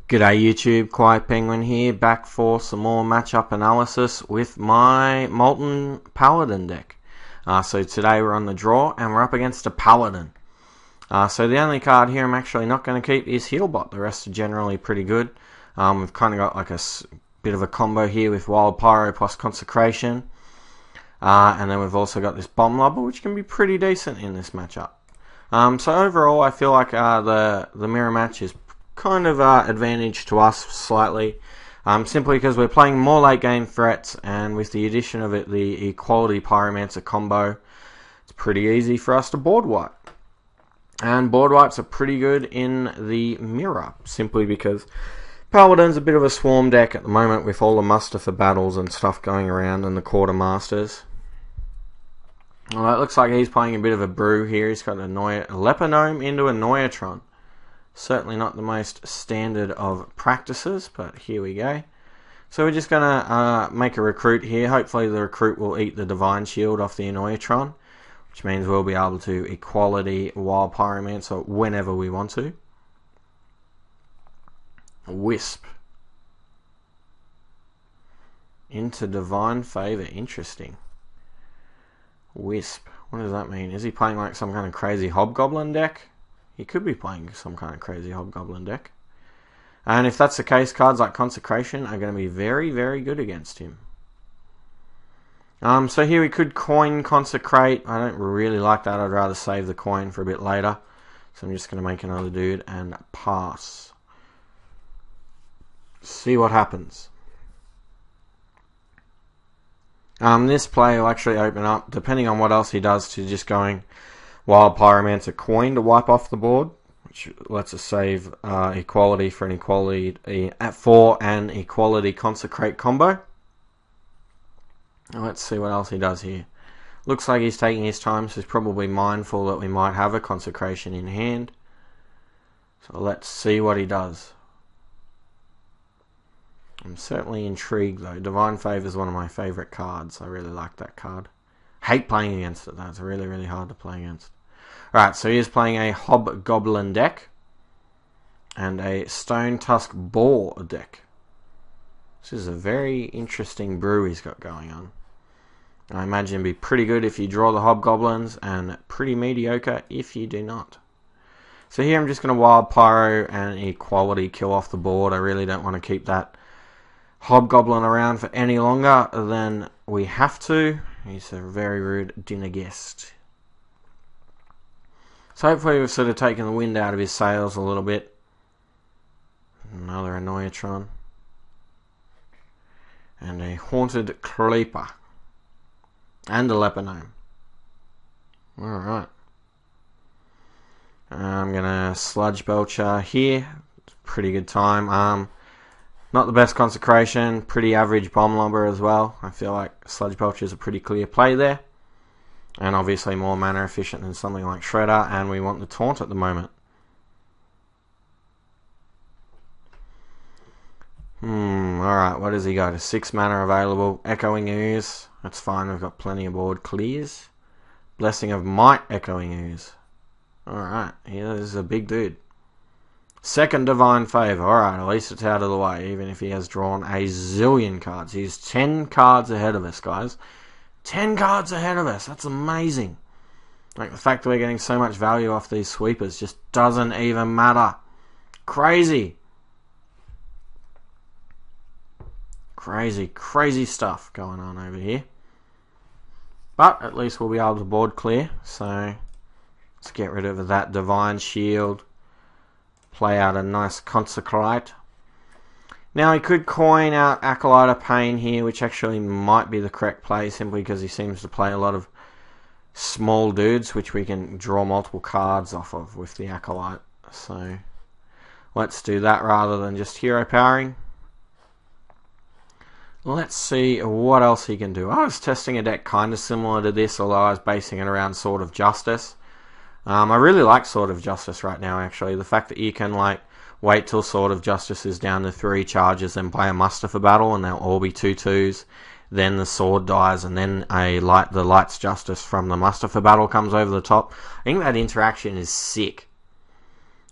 G'day YouTube, QuietPenguin here, back for some more matchup analysis with my Molten Paladin deck. So today we're on the draw and we're up against a Paladin. So the only card here I'm actually not going to keep is Healbot. The rest are generally pretty good. We've kind of got like a bit of a combo here with Wild Pyro plus Consecration. And then we've also got this Bomb Lobber, which can be pretty decent in this matchup. So overall I feel like the mirror match is kind of advantage to us slightly, simply because we're playing more late game threats, and with the addition of it, the equality Pyromancer combo, it's pretty easy for us to board wipe. And board wipes are pretty good in the mirror, simply because Paladin's a bit of a swarm deck at the moment with all the muster for battles and stuff going around and the quartermasters. Well, it looks like he's playing a bit of a brew here. He's got a Leponome into a Noyatron. Certainly not the most standard of practices, but here we go. So we're just going to make a recruit here. Hopefully the recruit will eat the Divine Shield off the Noyatron, which means we'll be able to equality Wild Pyromancer whenever we want to. Wisp into Divine Favor. Interesting. Wisp. What does that mean? Is he playing like some kind of crazy Hobgoblin deck? He could be playing some kind of crazy Hobgoblin deck. And if that's the case, cards like Consecration are going to be very, very good against him. So here we could coin Consecrate. I don't really like that. I'd rather save the coin for a bit later. So I'm just going to make another dude and pass. See what happens. This play will actually open up, depending on what else he does, to just going Wild Pyromancer coin to wipe off the board, which lets us save equality for an equality for an equality Consecrate combo. Let's see what else he does here. Looks like he's taking his time, so he's probably mindful that we might have a Consecration in hand. So let's see what he does. I'm certainly intrigued though. Divine Favor is one of my favourite cards. I really like that card. Hate playing against it though. It's really, really hard to play against. Alright, so he is playing a Hobgoblin deck and a Stone Tusk Boar deck. This is a very interesting brew he's got going on. I imagine it'd be pretty good if you draw the Hobgoblins and pretty mediocre if you do not. So here I'm just going to Wild Pyro and equality kill off the board. I really don't want to keep that Hobgoblin around for any longer than we have to. He's a very rude dinner guest. So hopefully we've sort of taken the wind out of his sails a little bit. Another Noyatron. And a Haunted Creeper. And a Leponome. Alright. I'm going to Sludge Belcher here. Pretty good time. Not the best Consecration. Pretty average Bomb Lobber as well. I feel like Sludge Belcher is a pretty clear play there. And obviously more mana efficient than something like Shredder, and we want the Taunt at the moment. Alright, what does he got? 6 mana available. Echoing Ooze. That's fine, we've got plenty of board clears. Blessing of Might, Echoing Ooze. Alright, yeah, this is a big dude. Second Divine Favor. Alright, at least it's out of the way, even if he has drawn a zillion cards. He's 10 cards ahead of us, guys. 10 cards ahead of us. That's amazing. Like, the fact that we're getting so much value off these sweepers just doesn't even matter. Crazy. Crazy, crazy stuff going on over here. But at least we'll be able to board clear. So let's get rid of that Divine Shield. Play out a nice Consecrate. Now he could coin out Acolyte of Pain here, which actually might be the correct play, simply because he seems to play a lot of small dudes, which we can draw multiple cards off of with the Acolyte. So let's do that rather than just hero powering. Let's see what else he can do. I was testing a deck kind of similar to this, although I was basing it around Sword of Justice. I really like Sword of Justice right now, actually. The fact that you can, like, wait till Sword of Justice is down to 3 charges, then play a muster for battle, and they'll all be 2/2s. Then the sword dies, and then the Light's Justice from the muster for battle comes over the top. I think that interaction is sick.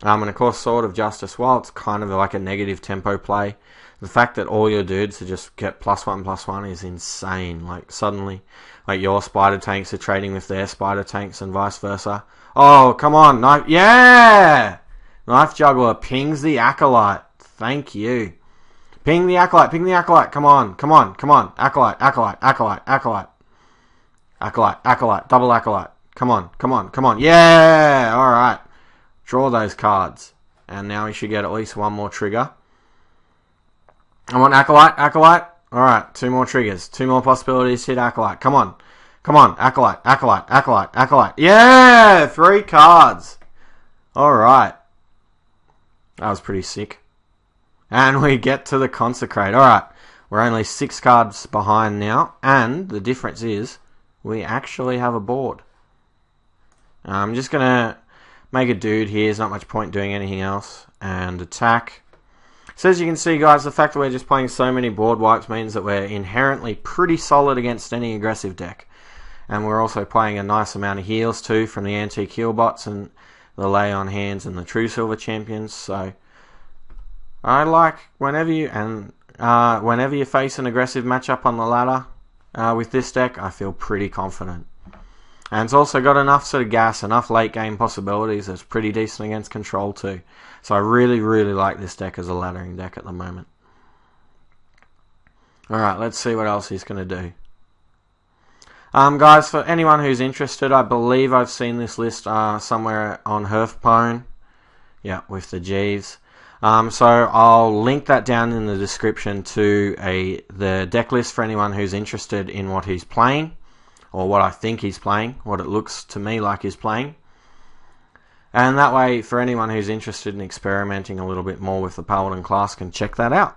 And of course, Sword of Justice, while it's kind of like a negative tempo play, the fact that all your dudes are just get +1/+1 is insane. Like, suddenly, like, your spider tanks are trading with their spider tanks and vice versa. Oh, come on, knife, yeah! Knife Juggler pings the Acolyte. Thank you. Ping the Acolyte, ping the Acolyte. Come on, come on, come on. Acolyte, Acolyte, Acolyte, Acolyte. Acolyte, Acolyte, double Acolyte. Come on, come on, come on. Yeah! Alright. Draw those cards. And now we should get at least one more trigger. I want Acolyte, Acolyte. Alright, 2 more triggers. 2 more possibilities to hit Acolyte. Come on. Come on, Acolyte, Acolyte, Acolyte, Acolyte. Yeah! 3 cards. Alright. That was pretty sick. And we get to the Consecrate. Alright, we're only 6 cards behind now. And the difference is we actually have a board. I'm just going to make a dude here. There's not much point doing anything else. And attack. So as you can see, guys, the fact that we're just playing so many board wipes means that we're inherently pretty solid against any aggressive deck. And we're also playing a nice amount of heals too from the antique heal bots and the lay on hands and the true silver champions. So I like whenever you face an aggressive matchup on the ladder with this deck, I feel pretty confident. And it's also got enough sort of gas, enough late game possibilities that's pretty decent against control too. So I really, really like this deck as a laddering deck at the moment. Alright, let's see what else he's going to do. Guys, for anyone who's interested, I believe I've seen this list somewhere on Hearthstone. Yeah, with the G's. So I'll link that down in the description to the deck list for anyone who's interested in what he's playing. Or what I think he's playing, what it looks to me like he's playing. And that way, for anyone who's interested in experimenting a little bit more with the Paladin class can check that out.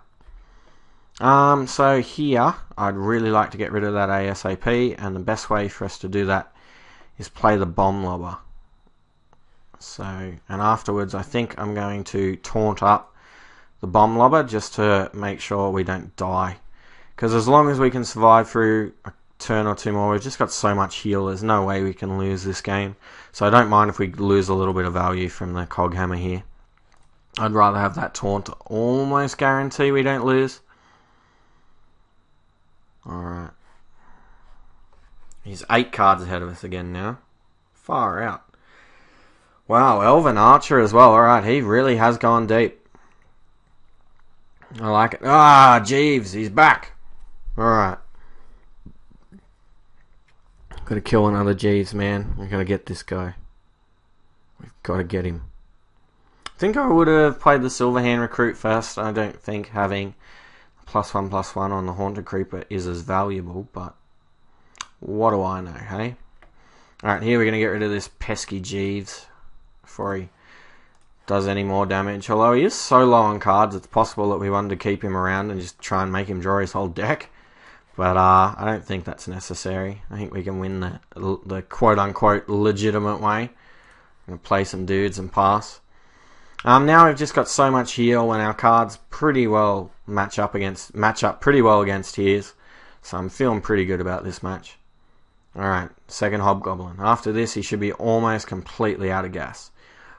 So here, I'd really like to get rid of that ASAP, and the best way for us to do that is play the Bomb Lobber. So, and afterwards, I think I'm going to taunt up the Bomb Lobber just to make sure we don't die. Because as long as we can survive through a turn or 2 more, we've just got so much heal, there's no way we can lose this game. So I don't mind if we lose a little bit of value from the Cog Hammer here. I'd rather have that taunt to almost guarantee we don't lose. Alright. He's 8 cards ahead of us again now. Far out. Wow, Elven Archer as well. Alright, he really has gone deep. I like it. Ah, Jeeves, he's back. Alright. Gotta kill another Jeeves, man. We've got to get this guy. We've got to get him. I think I would have played the Silverhand Recruit first. I don't think having +1/+1 on the Haunted Creeper is as valuable, but what do I know, hey? Alright, here we're going to get rid of this pesky Jeeves before he does any more damage. Although he is so low on cards, it's possible that we wanted to keep him around and just try and make him draw his whole deck. But I don't think that's necessary. I think we can win the quote-unquote legitimate way. I'm going to play some dudes and pass. Now we've just got so much heal and our cards pretty well match up pretty well against his. So I'm feeling pretty good about this match. Alright, second Hobgoblin. After this he should be almost completely out of gas.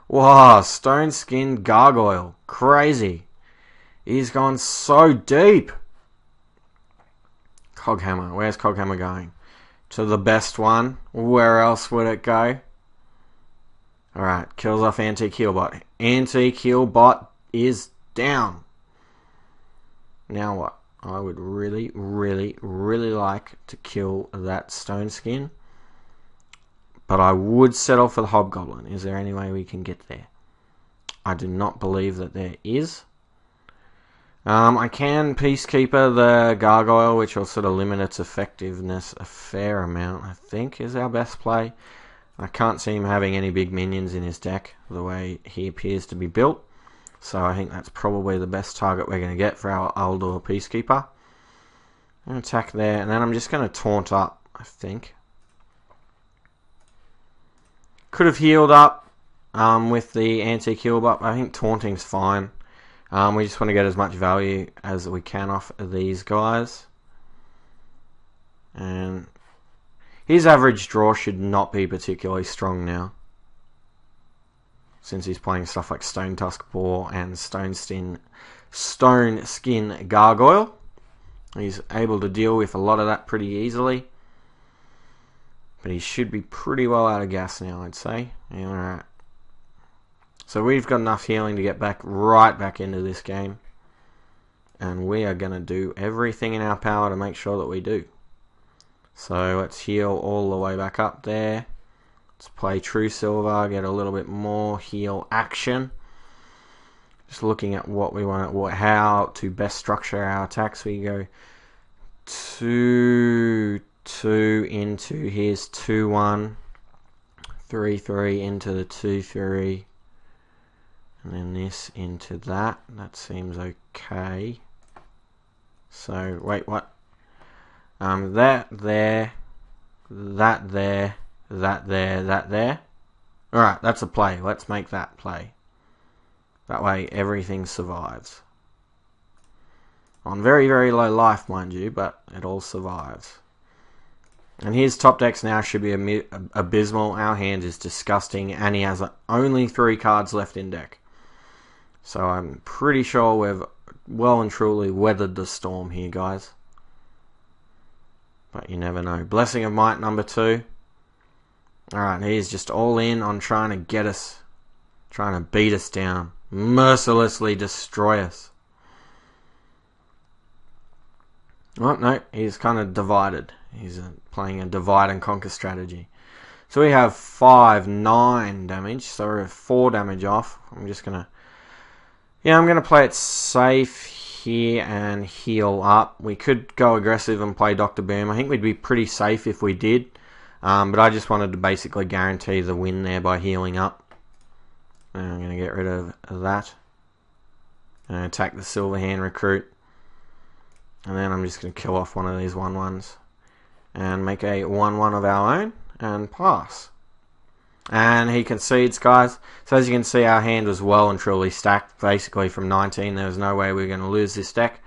Wow, Stone Skinned Gargoyle. Crazy. He's gone so deep. Coghammer. Where's Coghammer going? To the best one. Where else would it go? Alright, kills off Antique Healbot. Antique Healbot is down. Now what? I would really, really, really like to kill that Stone Skin. But I would settle for the Hobgoblin. Is there any way we can get there? I do not believe that there is. I can Peacekeeper the Gargoyle, which will sort of limit its effectiveness a fair amount, I think, is our best play. I can't see him having any big minions in his deck, the way he appears to be built. So I think that's probably the best target we're going to get for our Aldor Peacekeeper. I'm going to attack there, and then I'm just going to taunt up, I think. Could have healed up with the Antique Heal, but I think taunting's fine. We just want to get as much value as we can off of these guys. And his average draw should not be particularly strong now. since he's playing stuff like Stone Tusk Boar and Stone Skin Gargoyle. He's able to deal with a lot of that pretty easily. But he should be pretty well out of gas now, I'd say. Alright. So we've got enough healing to get right back into this game. And we are going to do everything in our power to make sure that we do. So let's heal all the way back up there. Let's play True Silver, get a little bit more heal action. Just looking at what we want, how to best structure our attacks. We go 2-2 into his 2-1, 3-3 into the 2-3, and then this into that. That seems okay. So wait, what? That there, that there, that there, that there. Alright, that's a play. Let's make that play. That way everything survives. On very, very low life, mind you, but it all survives. And his top decks now should be abysmal. Our hand is disgusting, and he has only 3 cards left in deck. So I'm pretty sure we've well and truly weathered the storm here, guys. But you never know. Blessing of Might number 2. Alright, he's just all in on trying to get us, trying to beat us down, mercilessly destroy us. Oh, no, he's kind of divided. He's playing a divide and conquer strategy. So we have 9 damage, so we're 4 damage off. I'm just going to, I'm going to play it safe here and heal up. We could go aggressive and play Dr. Boom. I think we'd be pretty safe if we did. But I just wanted to basically guarantee the win there by healing up. And I'm going to get rid of that. And attack the Silver Hand Recruit. And then I'm just going to kill off one of these 1/1s. And make a 1/1 of our own. And pass. And he concedes, guys. So as you can see, our hand was well and truly stacked. Basically from 19, there was no way we were going to lose this deck.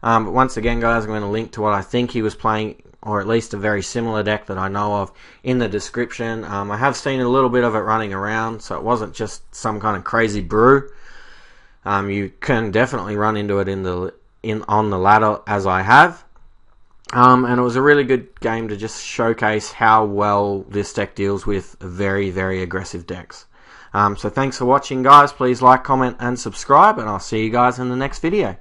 But once again, guys, I'm going to link to what I think he was playing, or at least a very similar deck that I know of, in the description. I have seen a little bit of it running around, so it wasn't just some kind of crazy brew. You can definitely run into it on the ladder, as I have. And it was a really good game to just showcase how well this deck deals with very, very aggressive decks. So thanks for watching, guys. Please like, comment, and subscribe, and I'll see you guys in the next video.